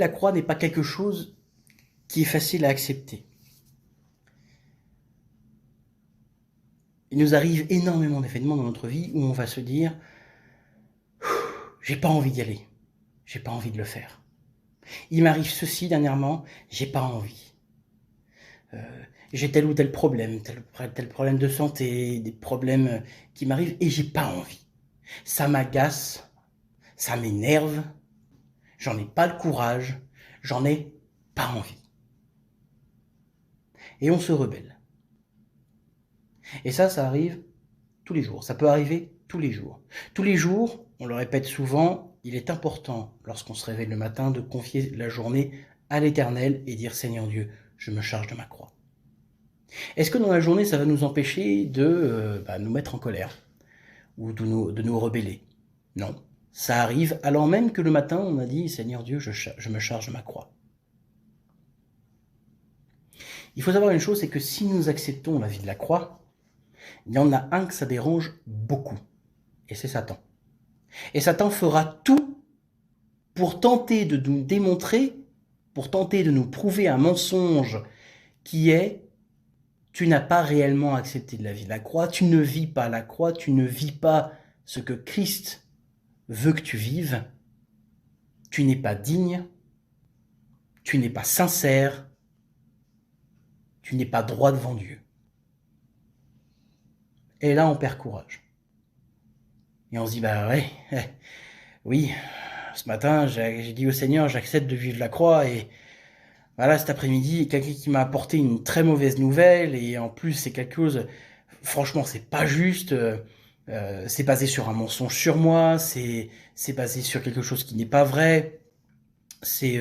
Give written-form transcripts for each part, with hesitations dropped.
la croix n'est pas quelque chose qui est facile à accepter. Il nous arrive énormément d'événements dans notre vie où on va se dire « j'ai pas envie d'y aller, j'ai pas envie de le faire. Il m'arrive ceci dernièrement, j'ai pas envie. J'ai tel ou tel problème, tel problème de santé, des problèmes qui m'arrivent et j'ai pas envie. Ça m'agace, ça m'énerve, j'en ai pas le courage, j'en ai pas envie. » Et on se rebelle. Et ça arrive tous les jours. Ça peut arriver tous les jours. Tous les jours, on le répète souvent, il est important, lorsqu'on se réveille le matin, de confier la journée à l'Éternel et dire « Seigneur Dieu, je me charge de ma croix ». Est-ce que dans la journée, ça va nous empêcher de nous mettre en colère ou de nous rebeller? Non. Ça arrive alors même que le matin, on a dit « Seigneur Dieu, je me charge de ma croix ». Il faut savoir une chose, c'est que si nous acceptons la vie de la croix, il y en a un que ça dérange beaucoup, et c'est Satan. Et Satan fera tout pour tenter de nous démontrer, pour tenter de nous prouver un mensonge qui est « tu n'as pas réellement accepté de la vie de la croix, tu ne vis pas la croix, tu ne vis pas ce que Christ veut que tu vives, tu n'es pas digne, tu n'es pas sincère, tu n'es pas droit devant Dieu. » Et là, on perd courage. Et on se dit, oui, ce matin, j'ai dit au Seigneur, j'accepte de vivre la croix, et voilà, cet après-midi, il y a quelqu'un qui m'a apporté une très mauvaise nouvelle, et en plus, c'est quelque chose, franchement, c'est pas juste, c'est basé sur un mensonge sur moi, c'est basé sur quelque chose qui n'est pas vrai, c'est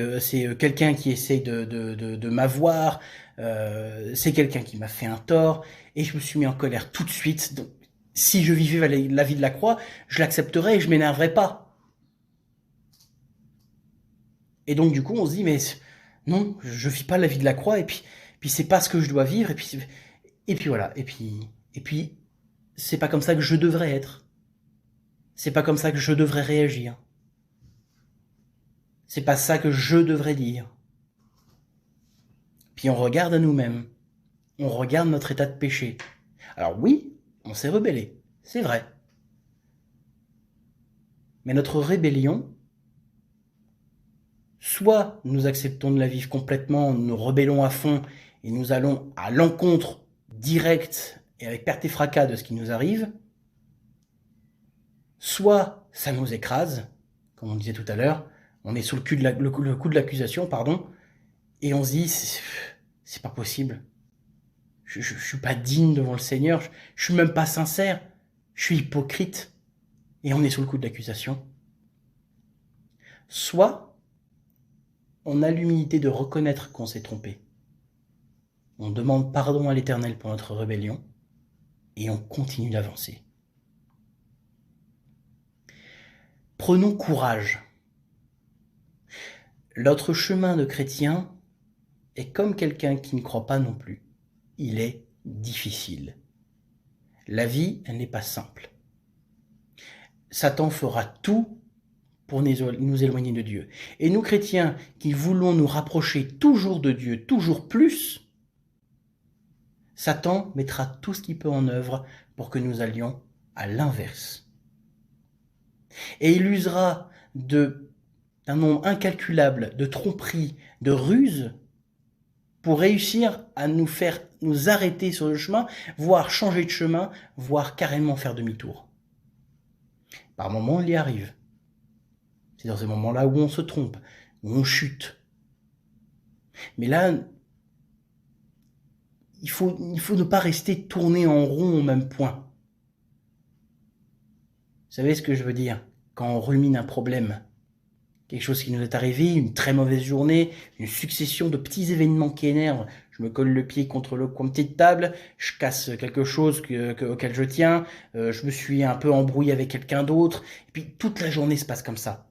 quelqu'un qui essaye de m'avoir, c'est quelqu'un qui m'a fait un tort, et je me suis mis en colère tout de suite. Donc, si je vivais la vie de la croix, je l'accepterais et je m'énerverais pas. Et donc du coup, on se dit, mais non, je vis pas la vie de la croix, et puis c'est pas ce que je dois vivre, et puis voilà, et puis c'est pas comme ça que je devrais être. C'est pas comme ça que je devrais réagir. C'est pas ça que je devrais dire. Puis on regarde à nous-mêmes. On regarde notre état de péché. Alors oui, on s'est rebellé, c'est vrai. Mais notre rébellion, soit nous acceptons de la vivre complètement, nous rebellons à fond et nous allons à l'encontre directe et avec perte et fracas de ce qui nous arrive, soit ça nous écrase, comme on disait tout à l'heure, on est sous le coup de l'accusation, et on se dit, c'est pas possible. Je suis pas digne devant le Seigneur, je suis même pas sincère, je suis hypocrite, et on est sous le coup de l'accusation. Soit on a l'humilité de reconnaître qu'on s'est trompé. On demande pardon à l'Éternel pour notre rébellion, et on continue d'avancer. Prenons courage. Notre chemin de chrétien est comme quelqu'un qui ne croit pas non plus. Il est difficile. La vie, elle n'est pas simple. Satan fera tout pour nous éloigner de Dieu. Et nous, chrétiens, qui voulons nous rapprocher toujours de Dieu, toujours plus, Satan mettra tout ce qu'il peut en œuvre pour que nous allions à l'inverse. Et il usera d'un nombre incalculable de tromperies, de ruses, pour réussir à nous faire nous arrêter sur le chemin, voire changer de chemin, voire carrément faire demi-tour. Par moments, il y arrive. C'est dans ces moments-là où on se trompe, où on chute. Mais là, il faut ne pas rester tourné en rond au même point. Vous savez ce que je veux dire? Quand on rumine un problème, quelque chose qui nous est arrivé, une très mauvaise journée, une succession de petits événements qui énervent. Je me colle le pied contre le coin de petite table, je casse quelque chose auquel je tiens, je me suis un peu embrouillé avec quelqu'un d'autre, et puis toute la journée se passe comme ça.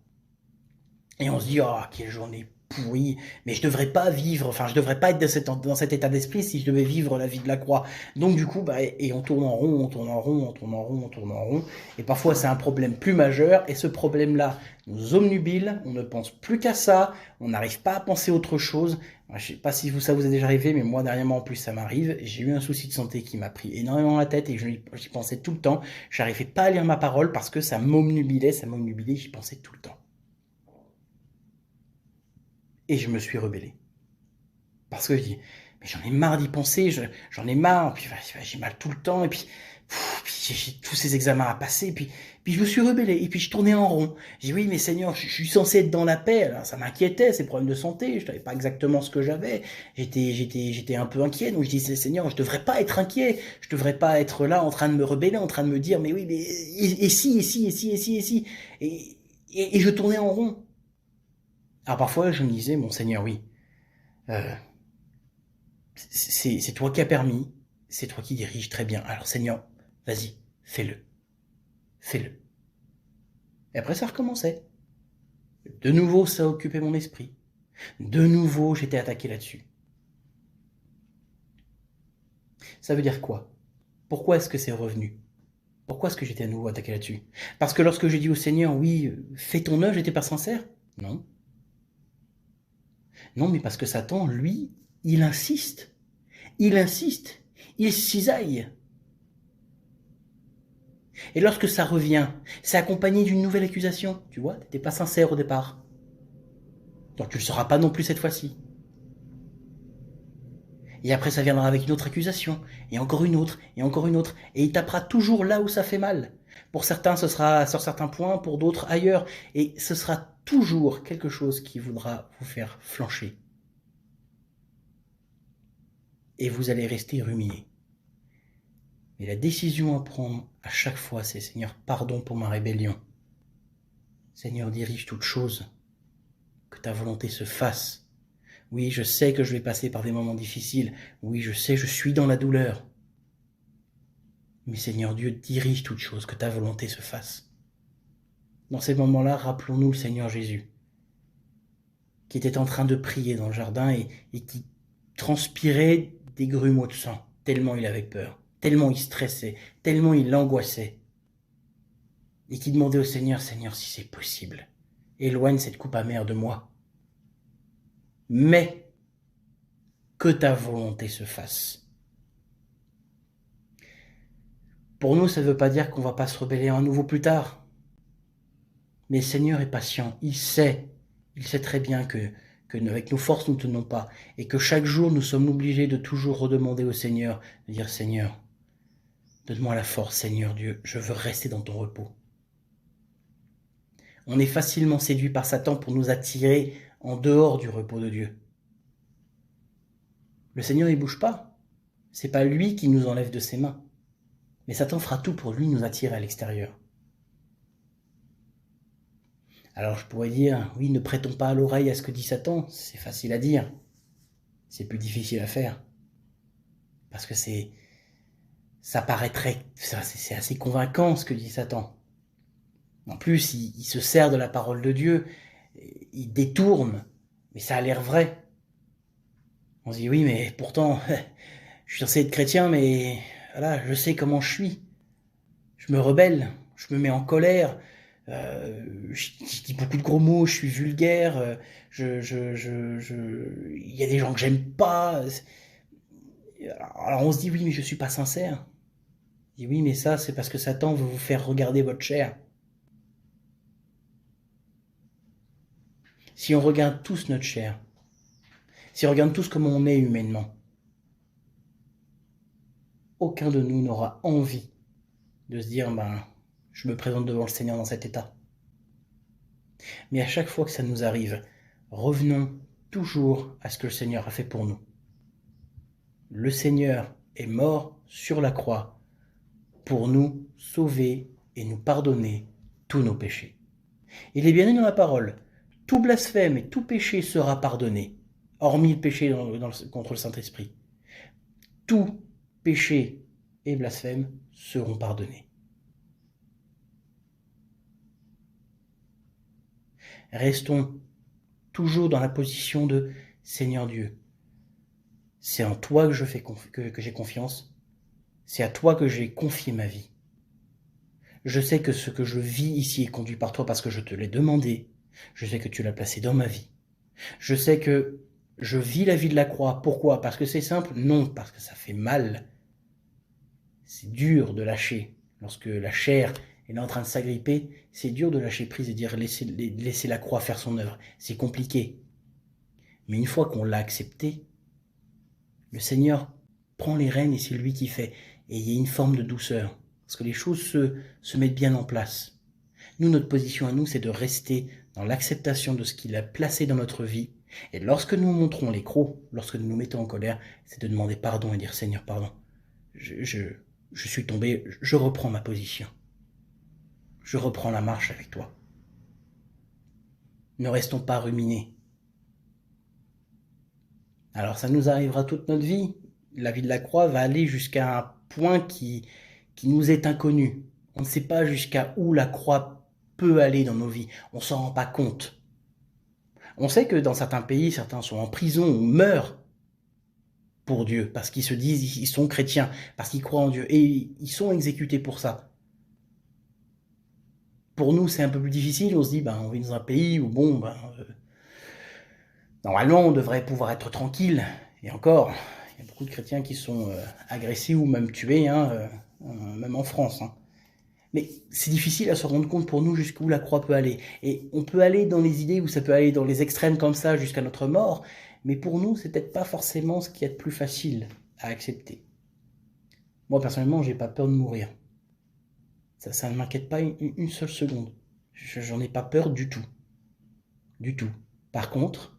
Et on se dit, oh, quelle journée pourri, mais je devrais pas vivre, enfin je devrais pas être dans cet état d'esprit si je devais vivre la vie de la croix. Donc du coup, et on tourne en rond, on tourne en rond, on tourne en rond, on tourne en rond, et parfois c'est un problème plus majeur, et ce problème-là nous obnubile, on ne pense plus qu'à ça, on n'arrive pas à penser autre chose. Je sais pas si ça vous est déjà arrivé, mais moi dernièrement en plus ça m'arrive. J'ai eu un souci de santé qui m'a pris énormément la tête et j'y pensais tout le temps. J'arrivais pas à lire ma parole parce que ça m'obnubilait, j'y pensais tout le temps. Et je me suis rebellé. Parce que je dis, mais j'en ai marre d'y penser, j'en ai marre, puis j'ai mal tout le temps, et puis j'ai tous ces examens à passer, et puis je me suis rebellé, et puis je tournais en rond. J'ai dit, oui, mais Seigneur, je suis censé être dans la paix. Alors, ça m'inquiétait, ces problèmes de santé, je savais pas exactement ce que j'avais, j'étais un peu inquiet, donc je disais, Seigneur, je devrais pas être inquiet, je devrais pas être là en train de me rebeller, en train de me dire, mais oui, mais et si, et je tournais en rond. Alors parfois, je me disais, mon Seigneur, oui, euh, c'est toi qui as permis, c'est toi qui diriges très bien. Alors Seigneur, vas-y, fais-le, fais-le. Et après ça recommençait. De nouveau, ça occupait mon esprit. De nouveau, j'étais attaqué là-dessus. Ça veut dire quoi? Pourquoi est-ce que c'est revenu? Pourquoi est-ce que j'étais à nouveau attaqué là-dessus? Parce que lorsque j'ai dit au Seigneur, oui, fais ton œuvre, j'étais pas sincère? Non. Non, mais parce que Satan, lui, il insiste. Il insiste. Il cisaille. Et lorsque ça revient, c'est accompagné d'une nouvelle accusation. Tu vois, t'étais pas sincère au départ. Donc tu le seras pas non plus cette fois-ci. Et après ça viendra avec une autre accusation, et encore une autre, et encore une autre, et il tapera toujours là où ça fait mal. Pour certains, ce sera sur certains points, pour d'autres ailleurs, et ce sera toujours quelque chose qui voudra vous faire flancher. Et vous allez rester ruminer. Mais la décision à prendre à chaque fois, c'est Seigneur, pardon pour ma rébellion. Seigneur, dirige toutes choses, que ta volonté se fasse. Oui, je sais que je vais passer par des moments difficiles. Oui, je sais, je suis dans la douleur. Mais Seigneur Dieu, dirige toutes choses, que ta volonté se fasse. Dans ces moments-là, rappelons-nous le Seigneur Jésus, qui était en train de prier dans le jardin et qui transpirait des grumeaux de sang, tellement il avait peur, tellement il stressait, tellement il angoissait. Et qui demandait au Seigneur, Seigneur, si c'est possible, éloigne cette coupe amère de moi. Mais que ta volonté se fasse. Pour nous, ça ne veut pas dire qu'on ne va pas se rebeller à nouveau plus tard. Mais le Seigneur est patient, il sait très bien que avec nos forces nous ne tenons pas, et que chaque jour nous sommes obligés de toujours redemander au Seigneur, de dire Seigneur, donne-moi la force, Seigneur Dieu, je veux rester dans ton repos. On est facilement séduit par Satan pour nous attirer en dehors du repos de Dieu. Le Seigneur il bouge pas, c'est pas lui qui nous enlève de ses mains, mais Satan fera tout pour lui nous attirer à l'extérieur. Alors je pourrais dire, oui, ne prêtons pas à l'oreille à ce que dit Satan, c'est facile à dire, c'est plus difficile à faire. Parce que ça paraît c'est assez convaincant ce que dit Satan. En plus, il se sert de la parole de Dieu, il détourne, mais ça a l'air vrai. On se dit, oui, mais pourtant, je suis censé être chrétien, mais voilà, je sais comment je suis. Je me rebelle, je me mets en colère, je dis beaucoup de gros mots, je suis vulgaire, il y a des gens que j'aime pas. Alors on se dit oui, mais je suis pas sincère. On dit oui, mais ça c'est parce que Satan veut vous faire regarder votre chair. Si on regarde tous notre chair, si on regarde tous comment on est humainement, aucun de nous n'aura envie de se dire je me présente devant le Seigneur dans cet état. Mais à chaque fois que ça nous arrive, revenons toujours à ce que le Seigneur a fait pour nous. Le Seigneur est mort sur la croix pour nous sauver et nous pardonner tous nos péchés. Il est bien dit dans la parole, tout blasphème et tout péché sera pardonné, hormis le péché contre le Saint-Esprit. Tout péché et blasphème seront pardonnés. Restons toujours dans la position de Seigneur Dieu. C'est en toi que j'ai confiance. C'est à toi que j'ai confié ma vie. Je sais que ce que je vis ici est conduit par toi parce que je te l'ai demandé. Je sais que tu l'as placé dans ma vie. Je sais que je vis la vie de la croix. Pourquoi? Parce que c'est simple? Non, parce que ça fait mal. C'est dur de lâcher. Lorsque la chair est en train de s'agripper, c'est dur de lâcher prise et dire laisser la croix faire son œuvre. C'est compliqué. Mais une fois qu'on l'a accepté, le Seigneur prend les rênes et c'est lui qui fait. Et il y a une forme de douceur. Parce que les choses se mettent bien en place. Nous, notre position à nous, c'est de rester dans l'acceptation de ce qu'il a placé dans notre vie. Et lorsque nous montrons les crocs, lorsque nous nous mettons en colère, c'est de demander pardon et dire Seigneur, pardon. Je suis tombé, je reprends ma position. Je reprends la marche avec toi. Ne restons pas ruminés. Alors ça nous arrivera toute notre vie. La vie de la croix va aller jusqu'à un point qui nous est inconnu. On ne sait pas jusqu'à où la croix peut aller dans nos vies. On ne s'en rend pas compte. On sait que dans certains pays, certains sont en prison ou meurent pour Dieu, parce qu'ils se disent qu'ils sont chrétiens, parce qu'ils croient en Dieu, et ils sont exécutés pour ça. Pour nous, c'est un peu plus difficile, on se dit, on vit dans un pays où, normalement, on devrait pouvoir être tranquille, et encore, il y a beaucoup de chrétiens qui sont agressés ou même tués, même en France. Mais c'est difficile à se rendre compte pour nous jusqu'où la croix peut aller. Et on peut aller dans les idées où ça peut aller dans les extrêmes comme ça jusqu'à notre mort, mais pour nous, c'est peut-être pas forcément ce qui est le plus facile à accepter. Moi, personnellement, j'ai pas peur de mourir. Ça ne m'inquiète pas une seule seconde. J'en ai pas peur du tout. Du tout. Par contre,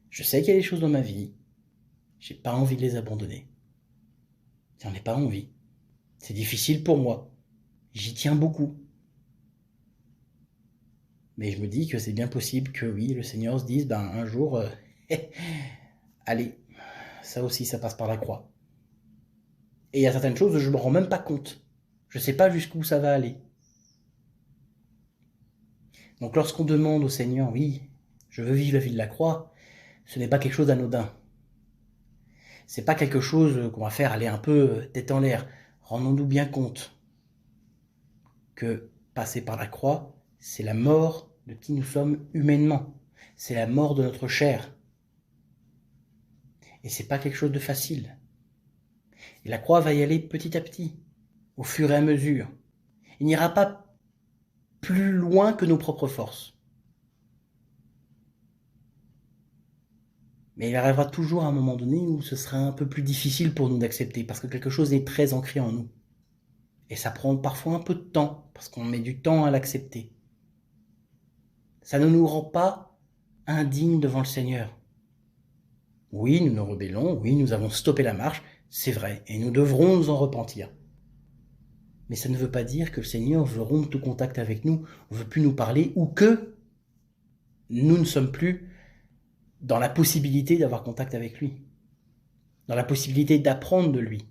je sais qu'il y a des choses dans ma vie, j'ai pas envie de les abandonner. J'en ai pas envie. C'est difficile pour moi. J'y tiens beaucoup. Mais je me dis que c'est bien possible que oui, le Seigneur se dise, un jour, allez, ça aussi, ça passe par la croix. Et il y a certaines choses, je ne me rends même pas compte. Je ne sais pas jusqu'où ça va aller. Donc lorsqu'on demande au Seigneur, oui, je veux vivre la vie de la croix, ce n'est pas quelque chose d'anodin. C'est pas quelque chose qu'on va faire aller un peu tête en l'air. Rendons-nous bien compte que passer par la croix, c'est la mort de qui nous sommes humainement. C'est la mort de notre chair. Et c'est pas quelque chose de facile. Et la croix va y aller petit à petit, au fur et à mesure. Il n'ira pas plus loin que nos propres forces. Mais il arrivera toujours à un moment donné où ce sera un peu plus difficile pour nous d'accepter, parce que quelque chose est très ancré en nous. Et ça prend parfois un peu de temps, parce qu'on met du temps à l'accepter. Ça ne nous rend pas indignes devant le Seigneur. Oui, nous nous rebellons, oui, nous avons stoppé la marche, c'est vrai, et nous devrons nous en repentir. Mais ça ne veut pas dire que le Seigneur veut rompre tout contact avec nous, ne veut plus nous parler, ou que nous ne sommes plus dans la possibilité d'avoir contact avec lui, dans la possibilité d'apprendre de lui,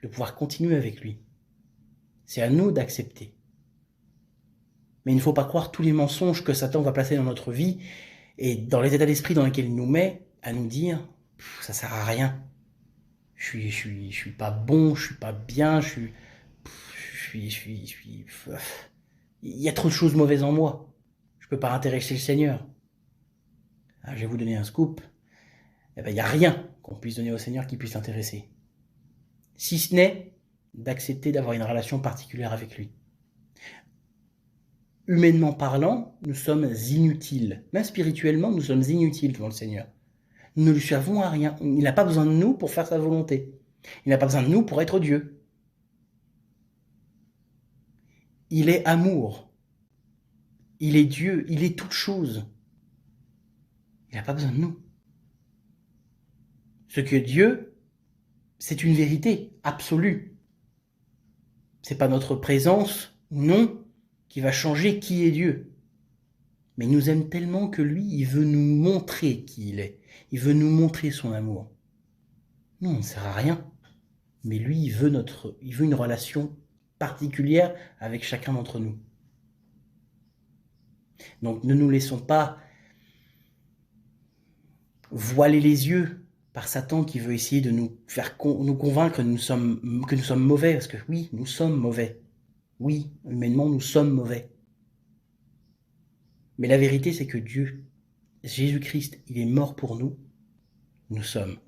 de pouvoir continuer avec lui. C'est à nous d'accepter. Mais il ne faut pas croire tous les mensonges que Satan va placer dans notre vie et dans les états d'esprit dans lesquels il nous met, à nous dire « ça sert à rien, je suis pas bon, je suis pas bien, il y a trop de choses mauvaises en moi, je peux pas intéresser le Seigneur. » Je vais vous donner un scoop. Il n'y a rien qu'on puisse donner au Seigneur qui puisse l'intéresser. Si ce n'est d'accepter d'avoir une relation particulière avec lui. Humainement parlant, nous sommes inutiles. Même spirituellement, nous sommes inutiles devant le Seigneur. Nous ne lui servons à rien. Il n'a pas besoin de nous pour faire sa volonté. Il n'a pas besoin de nous pour être Dieu. Il est amour. Il est Dieu. Il est toute chose. Il n'a pas besoin de nous. Ce que Dieu, c'est une vérité absolue. C'est pas notre présence ou non qui va changer qui est Dieu. Mais il nous aime tellement que lui, il veut nous montrer qui il est. Il veut nous montrer son amour. Nous, on ne sert à rien. Mais lui, il veut une relation particulière avec chacun d'entre nous. Donc ne nous laissons pas voilés les yeux par Satan qui veut essayer de nous faire nous convaincre que nous sommes mauvais, parce que oui, nous sommes mauvais. Oui, humainement, nous sommes mauvais. Mais la vérité, c'est que Dieu, Jésus-Christ, il est mort pour nous. Nous sommes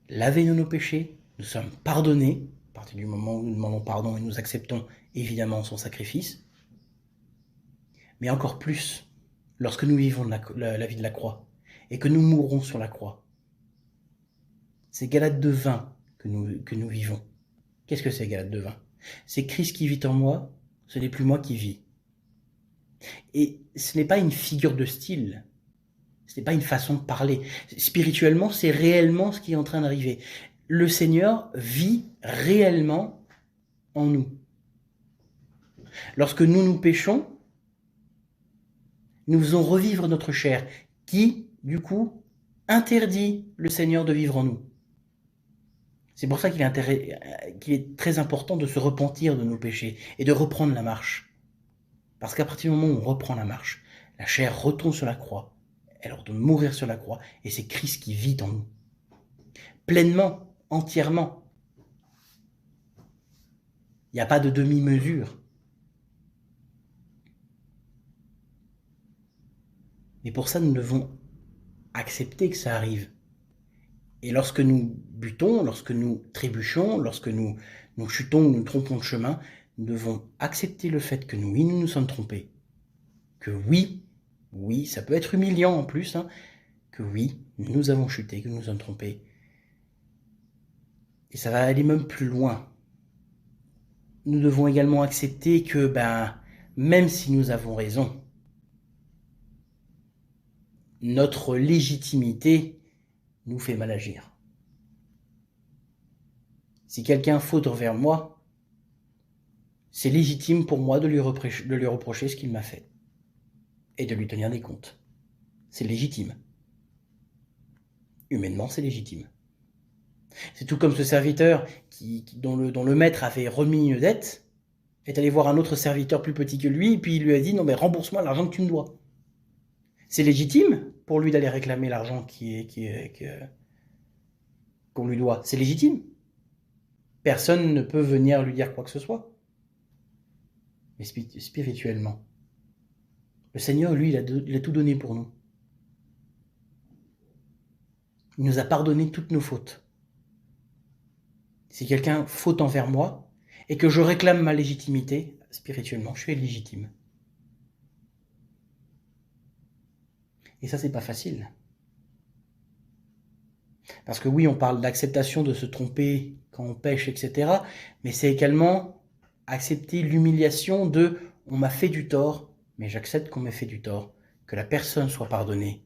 lavés de nos péchés, nous sommes pardonnés, à partir du moment où nous demandons pardon et nous acceptons évidemment son sacrifice. Mais encore plus, lorsque nous vivons la vie de la croix et que nous mourrons sur la croix. C'est Galates 2:20 que nous vivons. Qu'est-ce que c'est Galates 2:20 ? C'est Christ qui vit en moi, ce n'est plus moi qui vis. Et ce n'est pas une figure de style, ce n'est pas une façon de parler. Spirituellement, c'est réellement ce qui est en train d'arriver. Le Seigneur vit réellement en nous. Lorsque nous péchons, nous faisons revivre notre chair, qui, du coup, interdit le Seigneur de vivre en nous. C'est pour ça qu'il est très important de se repentir de nos péchés et de reprendre la marche. Parce qu'à partir du moment où on reprend la marche, la chair retourne sur la croix, elle ordonne de mourir sur la croix, et c'est Christ qui vit en nous. Pleinement, entièrement. Il n'y a pas de demi-mesure. Mais pour ça, nous devons accepter que ça arrive. Et lorsque nous butons, lorsque nous trébuchons, lorsque nous chutons ou nous trompons de chemin, nous devons accepter le fait que nous nous sommes trompés. Que oui, ça peut être humiliant en plus, que oui, nous avons chuté, que nous nous sommes trompés. Et ça va aller même plus loin. Nous devons également accepter que, même si nous avons raison, notre légitimité nous fait mal agir. Si quelqu'un faute envers moi, c'est légitime pour moi de lui reprocher ce qu'il m'a fait et de lui tenir des comptes. C'est légitime. Humainement, c'est légitime. C'est tout comme ce serviteur dont le maître avait remis une dette, est allé voir un autre serviteur plus petit que lui, et puis il lui a dit « Non mais rembourse-moi l'argent que tu me dois ». C'est légitime pour lui d'aller réclamer l'argent qu'on lui doit. C'est légitime. Personne ne peut venir lui dire quoi que ce soit. Mais spirituellement, le Seigneur, lui, il a tout donné pour nous. Il nous a pardonné toutes nos fautes. Si quelqu'un faute envers moi et que je réclame ma légitimité, spirituellement, je suis légitime. Et ça, c'est pas facile. Parce que oui, on parle d'acceptation de se tromper quand on pêche, etc. Mais c'est également accepter l'humiliation de « on m'a fait du tort, mais j'accepte qu'on m'ait fait du tort, que la personne soit pardonnée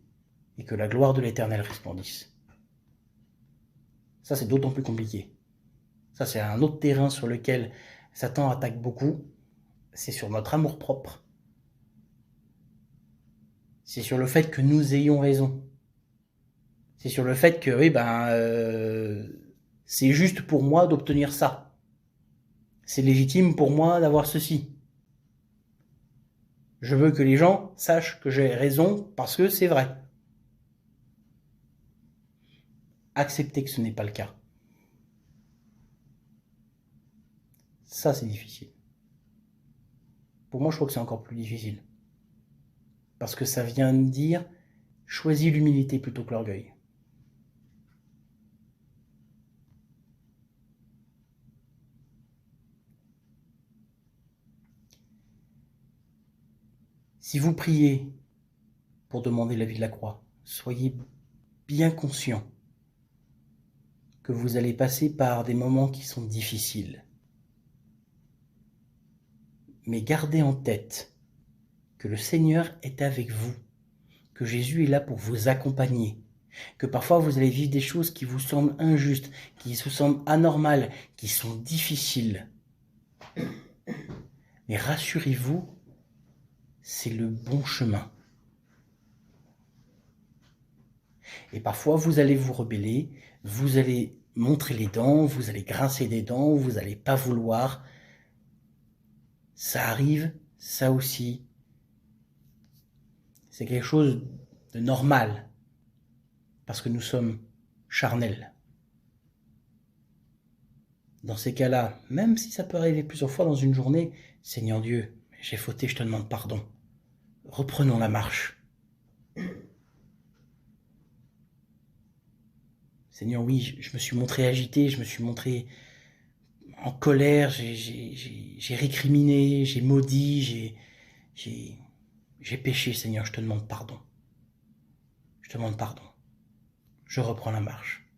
et que la gloire de l'Éternel resplendisse ». Ça, c'est d'autant plus compliqué. Ça, c'est un autre terrain sur lequel Satan attaque beaucoup. C'est sur notre amour-propre. C'est sur le fait que nous ayons raison. C'est sur le fait que, c'est juste pour moi d'obtenir ça. C'est légitime pour moi d'avoir ceci. Je veux que les gens sachent que j'ai raison parce que c'est vrai. Accepter que ce n'est pas le cas. Ça, c'est difficile. Pour moi, je crois que c'est encore plus difficile. Parce que ça vient me dire, choisis l'humilité plutôt que l'orgueil. Si vous priez pour demander la vie de la croix, soyez bien conscient que vous allez passer par des moments qui sont difficiles. Mais gardez en tête que le Seigneur est avec vous, que Jésus est là pour vous accompagner, que parfois vous allez vivre des choses qui vous semblent injustes, qui vous semblent anormales, qui sont difficiles. Mais rassurez-vous, c'est le bon chemin. Et parfois, vous allez vous rebeller, vous allez montrer les dents, vous allez grincer des dents, vous n'allez pas vouloir. Ça arrive, ça aussi. C'est quelque chose de normal. parce que nous sommes charnels. Dans ces cas-là, même si ça peut arriver plusieurs fois dans une journée, Seigneur Dieu, j'ai fauté, je te demande pardon. Reprenons la marche. Seigneur, oui, je me suis montré agité, je me suis montré en colère, j'ai récriminé, j'ai maudit, j'ai péché, Seigneur, je te demande pardon. Je te demande pardon. Je reprends la marche.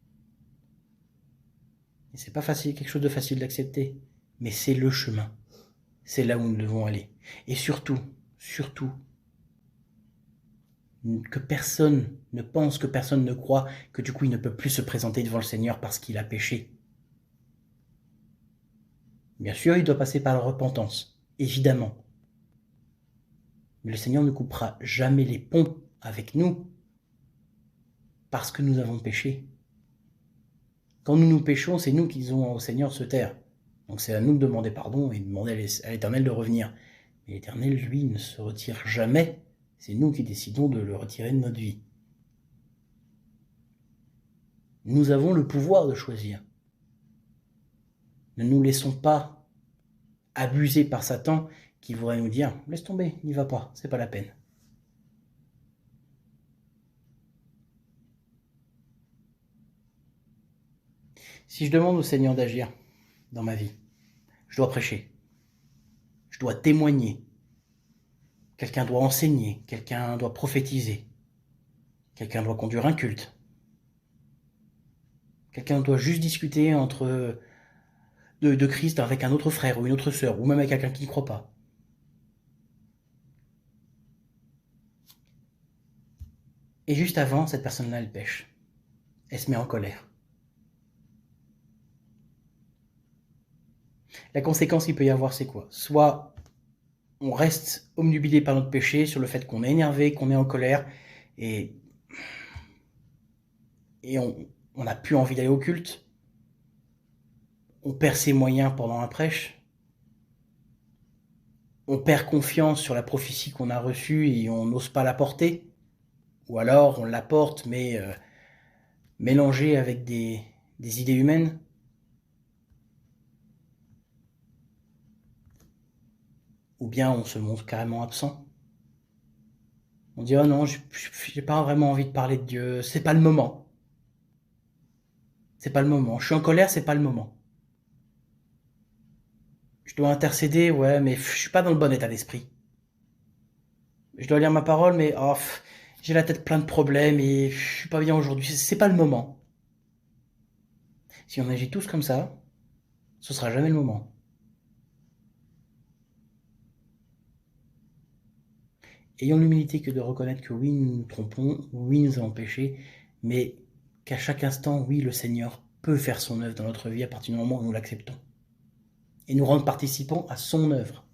Et c'est pas facile, quelque chose de facile d'accepter, mais c'est le chemin. C'est là où nous devons aller. Et surtout, que personne ne pense, que personne ne croit que du coup il ne peut plus se présenter devant le Seigneur parce qu'il a péché. Bien sûr, il doit passer par la repentance, évidemment. Mais le Seigneur ne coupera jamais les ponts avec nous parce que nous avons péché. Quand nous péchons, c'est nous qui disons au Seigneur se taire. Donc c'est à nous de demander pardon et de demander à l'Éternel de revenir. Mais l'Éternel, lui, ne se retire jamais. C'est nous qui décidons de le retirer de notre vie. Nous avons le pouvoir de choisir. Ne nous laissons pas abuser par Satan qui voudrait nous dire « Laisse tomber, n'y va pas, c'est pas la peine ». Si je demande au Seigneur d'agir dans ma vie, je dois prêcher, je dois témoigner, quelqu'un doit enseigner, quelqu'un doit prophétiser, quelqu'un doit conduire un culte, quelqu'un doit juste discuter de Christ avec un autre frère ou une autre sœur, ou même avec quelqu'un qui ne croit pas. Et juste avant, cette personne-là, elle pêche. Elle se met en colère. La conséquence qu'il peut y avoir, c'est quoi? Soit on reste obnubilé par notre péché, sur le fait qu'on est énervé, qu'on est en colère, et on n'a plus envie d'aller au culte. On perd ses moyens pendant la prêche. On perd confiance sur la prophétie qu'on a reçue et on n'ose pas la porter. Ou alors on la porte, mais mélangée avec des idées humaines. Ou bien on se montre carrément absent. On dit « Oh non, j'ai pas vraiment envie de parler de Dieu, c'est pas le moment. C'est pas le moment. Je suis en colère, c'est pas le moment. Je dois intercéder, ouais, mais je suis pas dans le bon état d'esprit. Je dois lire ma parole, mais j'ai la tête plein de problèmes et je suis pas bien aujourd'hui. C'est pas le moment. » Si on agit tous comme ça, ce sera jamais le moment. Ayons l'humilité que de reconnaître que oui, nous nous trompons, oui, nous avons péché, mais qu'à chaque instant, oui, le Seigneur peut faire son œuvre dans notre vie à partir du moment où nous l'acceptons. Et nous rendre participants à son œuvre.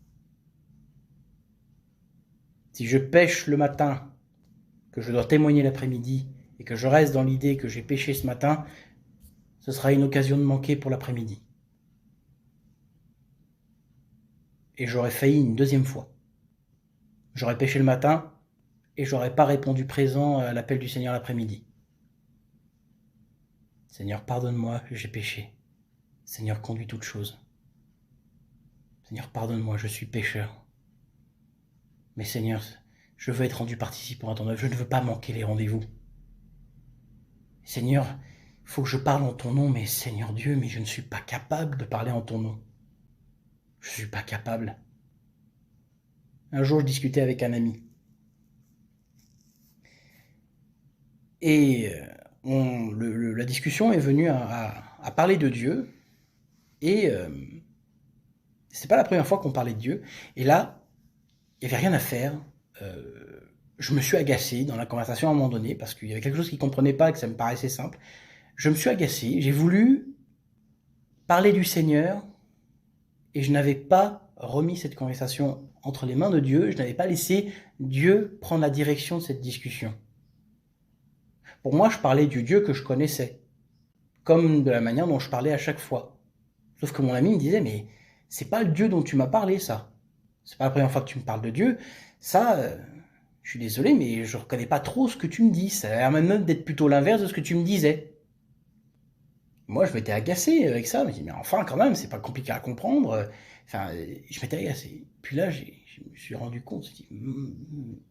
Si je pêche le matin, que je dois témoigner l'après-midi, et que je reste dans l'idée que j'ai péché ce matin, ce sera une occasion de manquer pour l'après-midi. Et j'aurais failli une deuxième fois. J'aurais péché le matin et j'aurais pas répondu présent à l'appel du Seigneur l'après-midi. Seigneur, pardonne-moi, j'ai péché. Seigneur, conduis toutes choses. Seigneur, pardonne-moi, je suis pécheur. Mais Seigneur, je veux être rendu participant à ton œuvre, je ne veux pas manquer les rendez-vous. Seigneur, il faut que je parle en ton nom, mais Seigneur Dieu, mais je ne suis pas capable de parler en ton nom. Je ne suis pas capable. Un jour, je discutais avec un ami. Et la discussion est venue à parler de Dieu. Et c'est pas la première fois qu'on parlait de Dieu. Et là, il n'y avait rien à faire. Je me suis agacé dans la conversation à un moment donné, parce qu'il y avait quelque chose qu'il ne comprenait pas et que ça me paraissait simple. Je me suis agacé. J'ai voulu parler du Seigneur et je n'avais pas remis cette conversation entre les mains de Dieu. Je n'avais pas laissé Dieu prendre la direction de cette discussion. Pour moi, je parlais du Dieu que je connaissais, comme de la manière dont je parlais à chaque fois. Sauf que mon ami me disait, mais c'est pas le Dieu dont tu m'as parlé, ça. C'est pas la première fois que tu me parles de Dieu. Ça, je suis désolé, mais je reconnais pas trop ce que tu me dis. Ça a l'air même d'être plutôt l'inverse de ce que tu me disais. Moi, je m'étais agacé avec ça. Je me dis, mais enfin, quand même, c'est pas compliqué à comprendre. Enfin, je m'étais agacé. Puis là, je me suis rendu compte. Je me suis dit,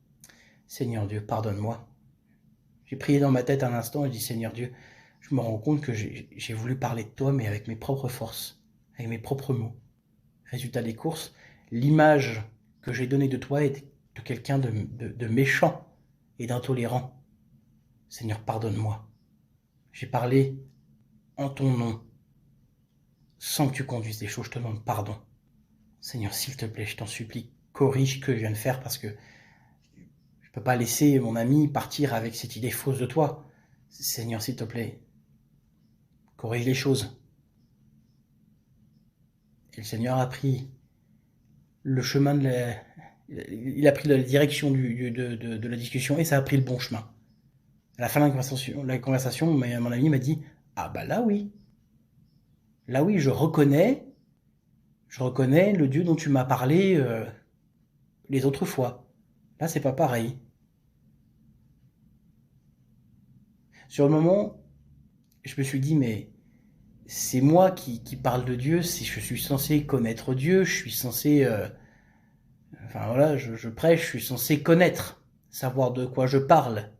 Seigneur Dieu, pardonne-moi. J'ai prié dans ma tête un instant et je dis, Seigneur Dieu, je me rends compte que j'ai voulu parler de toi, mais avec mes propres forces, avec mes propres mots. Résultat des courses, l'image que j'ai donnée de toi est de quelqu'un de méchant et d'intolérant. Seigneur, pardonne-moi. J'ai parlé en ton nom, sans que tu conduises les choses, je te demande pardon. Seigneur, s'il te plaît, je t'en supplie, corrige ce que je viens de faire parce que je ne peux pas laisser mon ami partir avec cette idée fausse de toi. Seigneur, s'il te plaît, corrige les choses. Et le Seigneur a pris le chemin il a pris la direction de la discussion et ça a pris le bon chemin. À la fin de la conversation, mon ami m'a dit, ah bah là oui, je reconnais le Dieu dont tu m'as parlé les autres fois. Là, c'est pas pareil. Sur le moment, je me suis dit, mais c'est moi qui parle de Dieu, je suis censé connaître Dieu, je suis censé... enfin voilà, je prêche, je suis censé connaître, savoir de quoi je parle.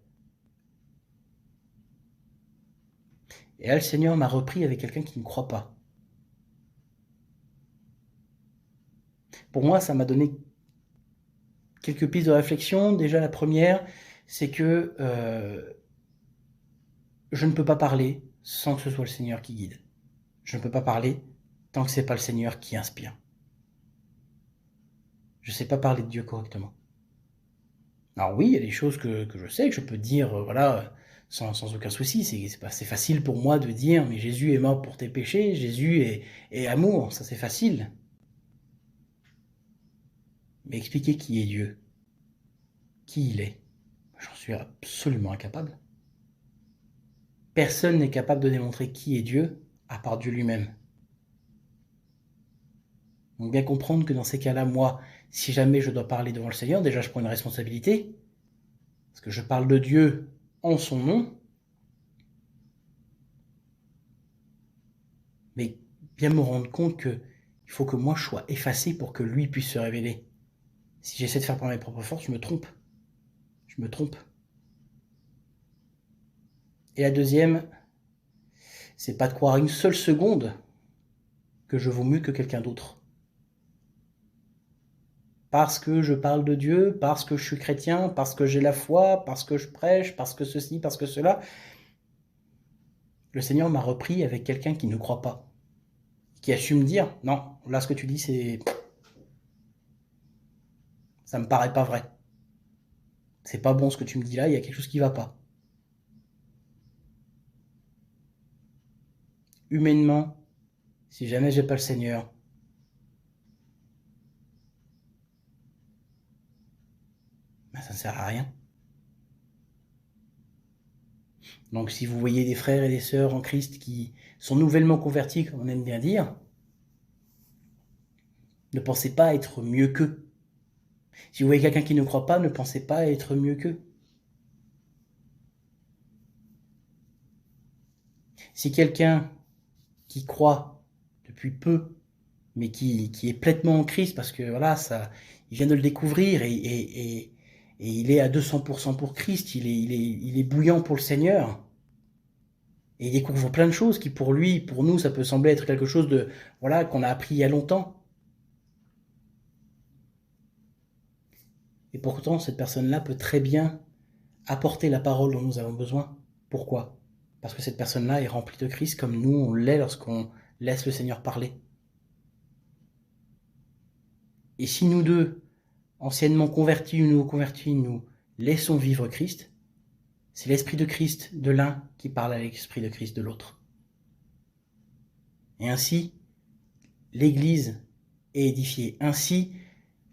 Et là, le Seigneur m'a repris avec quelqu'un qui ne croit pas. Pour moi, ça m'a donné quelques pistes de réflexion. Déjà, la première, c'est que je ne peux pas parler sans que ce soit le Seigneur qui guide. Je ne peux pas parler tant que ce n'est pas le Seigneur qui inspire. Je ne sais pas parler de Dieu correctement. Alors oui, il y a des choses que je sais, que je peux dire, voilà, sans aucun souci. C'est facile pour moi de dire, mais Jésus est mort pour tes péchés, Jésus est amour, ça c'est facile. Mais expliquer qui est Dieu, qui il est, j'en suis absolument incapable. Personne n'est capable de démontrer qui est Dieu, à part Dieu lui-même. Donc bien comprendre que dans ces cas-là, moi, si jamais je dois parler devant le Seigneur, déjà je prends une responsabilité, parce que je parle de Dieu en son nom, mais bien me rendre compte qu'il faut que moi je sois effacé pour que lui puisse se révéler. Si j'essaie de faire par mes propres forces, je me trompe. Je me trompe. Et la deuxième, c'est pas de croire une seule seconde que je vaux mieux que quelqu'un d'autre. Parce que je parle de Dieu, parce que je suis chrétien, parce que j'ai la foi, parce que je prêche, parce que ceci, parce que cela. Le Seigneur m'a repris avec quelqu'un qui ne croit pas, qui a su me dire, non, là ce que tu dis, ça me paraît pas vrai. C'est pas bon ce que tu me dis là, il y a quelque chose qui va pas. Humainement, si jamais j'ai pas le Seigneur, ben ça ne sert à rien. Donc si vous voyez des frères et des sœurs en Christ qui sont nouvellement convertis, comme on aime bien dire, ne pensez pas être mieux qu'eux. Si vous voyez quelqu'un qui ne croit pas, ne pensez pas être mieux qu'eux. Si quelqu'un qui croit depuis peu, mais qui est pleinement en Christ, parce que voilà, ça, il vient de le découvrir et il est à 200% pour Christ, il est bouillant pour le Seigneur. Et il découvre plein de choses qui pour lui, pour nous, ça peut sembler être quelque chose de, voilà, qu'on a appris il y a longtemps. Et pourtant, cette personne-là peut très bien apporter la parole dont nous avons besoin. Pourquoi? Parce que cette personne-là est remplie de Christ comme nous, on l'est lorsqu'on laisse le Seigneur parler. Et si nous deux, anciennement convertis ou nouveau convertis, nous laissons vivre Christ, c'est l'Esprit de Christ de l'un qui parle à l'Esprit de Christ de l'autre. Et ainsi, l'Église est édifiée. Ainsi,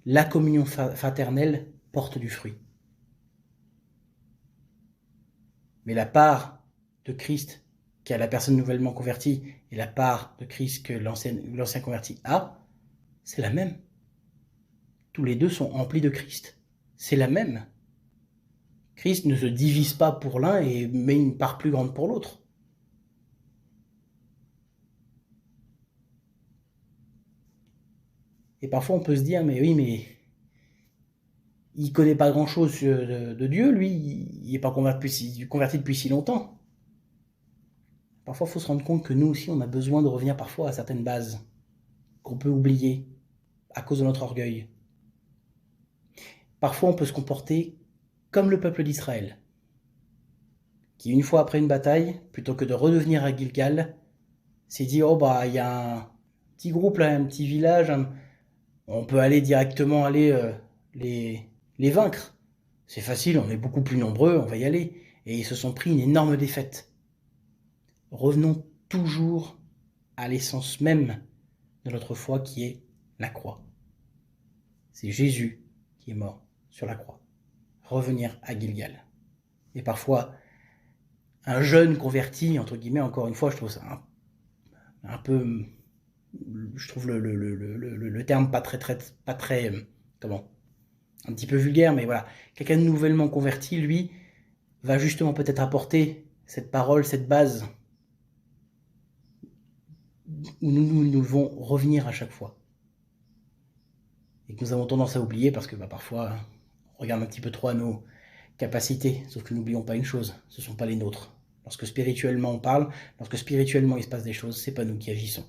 la communion fraternelle porte du fruit. Mais la part de Christ qu'a la personne nouvellement convertie et la part de Christ que l'ancien converti a, c'est la même. Tous les deux sont emplis de Christ. C'est la même. Christ ne se divise pas pour l'un et met une part plus grande pour l'autre. Et parfois on peut se dire, mais oui, mais il connaît pas grand-chose de Dieu, lui, il n'est pas converti depuis si longtemps. Parfois il faut se rendre compte que nous aussi on a besoin de revenir parfois à certaines bases qu'on peut oublier à cause de notre orgueil. Parfois on peut se comporter comme le peuple d'Israël, qui une fois après une bataille, plutôt que de redevenir à Gilgal, s'est dit, oh bah il y a un petit groupe là, un petit village, on peut aller directement les vaincre. C'est facile, on est beaucoup plus nombreux, on va y aller. Et ils se sont pris une énorme défaite. Revenons toujours à l'essence même de notre foi qui est la croix. C'est Jésus qui est mort sur la croix. Revenir à Gilgal. Et parfois, un jeune converti, entre guillemets, encore une fois, je trouve ça un peu... Je trouve le terme pas très comment, un petit peu vulgaire, mais voilà. Quelqu'un de nouvellement converti, lui, va justement peut-être apporter cette parole, cette base où nous devons revenir à chaque fois. Et que nous avons tendance à oublier parce que parfois, on regarde un petit peu trop à nos capacités. Sauf que n'oublions pas une chose, ce ne sont pas les nôtres. Lorsque spirituellement on parle, lorsque spirituellement il se passe des choses, c'est pas nous qui agissons.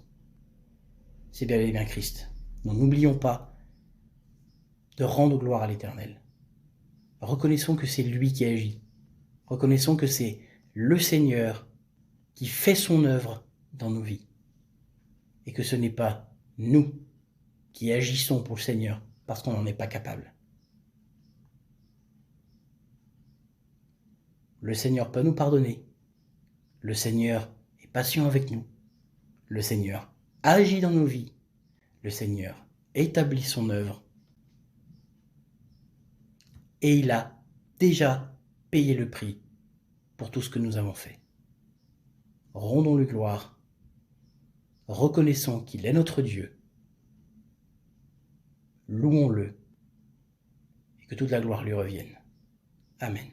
C'est bel et bien Christ. Donc n'oublions pas de rendre gloire à l'Éternel. Reconnaissons que c'est lui qui agit. Reconnaissons que c'est le Seigneur qui fait son œuvre dans nos vies. Et que ce n'est pas nous qui agissons pour le Seigneur parce qu'on n'en est pas capable. Le Seigneur peut nous pardonner. Le Seigneur est patient avec nous. Le Seigneur agit dans nos vies. Le Seigneur établit son œuvre. Et il a déjà payé le prix pour tout ce que nous avons fait. Rendons-lui gloire. Reconnaissons qu'il est notre Dieu. Louons-le et que toute la gloire lui revienne. Amen.